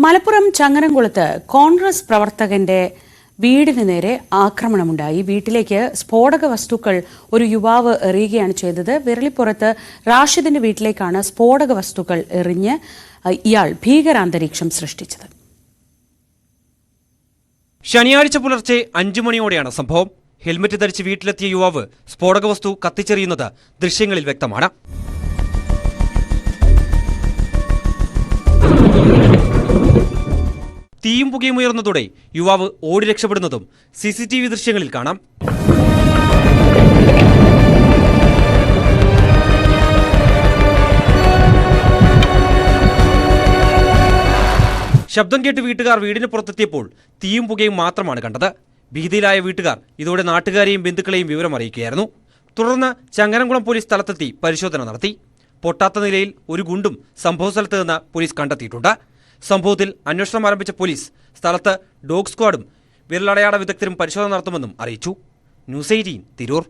മലപ്പുറം ചങ്ങരംകുളത്ത് കോൺഗ്രസ് പ്രവർത്തകന്റെ വീടിന് നേരെ ആക്രമണമുണ്ടായി. വീട്ടിലേക്ക് സ്ഫോടക വസ്തുക്കൾ ഒരു യുവാവ് എറിയുകയാണ് ചെയ്തത്. വിരളിപ്പുറത്ത് റാഷിദിന്റെ വീട്ടിലേക്കാണ് സ്ഫോടക വസ്തുക്കൾ എറിഞ്ഞ് ഇയാൾ ഭീകരാന്തരീക്ഷം സൃഷ്ടിച്ചത്. ശനിയാഴ്ച പുലർച്ചെ 5 മണിയോടെയാണ് സംഭവം. ഹെൽമറ്റ് ധരിച്ച് വീട്ടിലെത്തിയ യുവാവ് സ്ഫോടക വസ്തു കത്തിച്ചെറിയുന്നത് ദൃശ്യങ്ങളിൽ വ്യക്തമാണ്. തീയും പുകയും ഉയർന്നതോടെ യുവാവ് ഓടി രക്ഷപ്പെടുന്നതും CCTV ദൃശ്യങ്ങളിൽ കാണാം. ശബ്ദം കേട്ട് വീട്ടുകാർ വീടിന് പുറത്തെത്തിയപ്പോൾ തീയും പുകയും മാത്രമാണ് കണ്ടത്. ഭീതിയിലായ വീട്ടുകാർ ഇതോടെ നാട്ടുകാരെയും ബന്ധുക്കളെയും വിവരം അറിയിക്കുകയായിരുന്നു. തുടർന്ന് ചങ്ങരംകുളം പോലീസ് സ്ഥലത്തെത്തി പരിശോധന നടത്തി. പൊട്ടാത്ത നിലയിൽ ഒരു ഗുണ്ടും സംഭവസ്ഥലത്ത് നിന്ന് പോലീസ് കണ്ടെത്തിയിട്ടുണ്ട്. സംഭവത്തിൽ അന്വേഷണം ആരംഭിച്ച പോലീസ് സ്ഥലത്ത് ഡോഗ് സ്ക്വാഡും വിരലടയാള വിദഗ്ധരും പരിശോധന നടത്തുമെന്നും അറിയിച്ചു. ന്യൂസ് 18 തിരൂർ.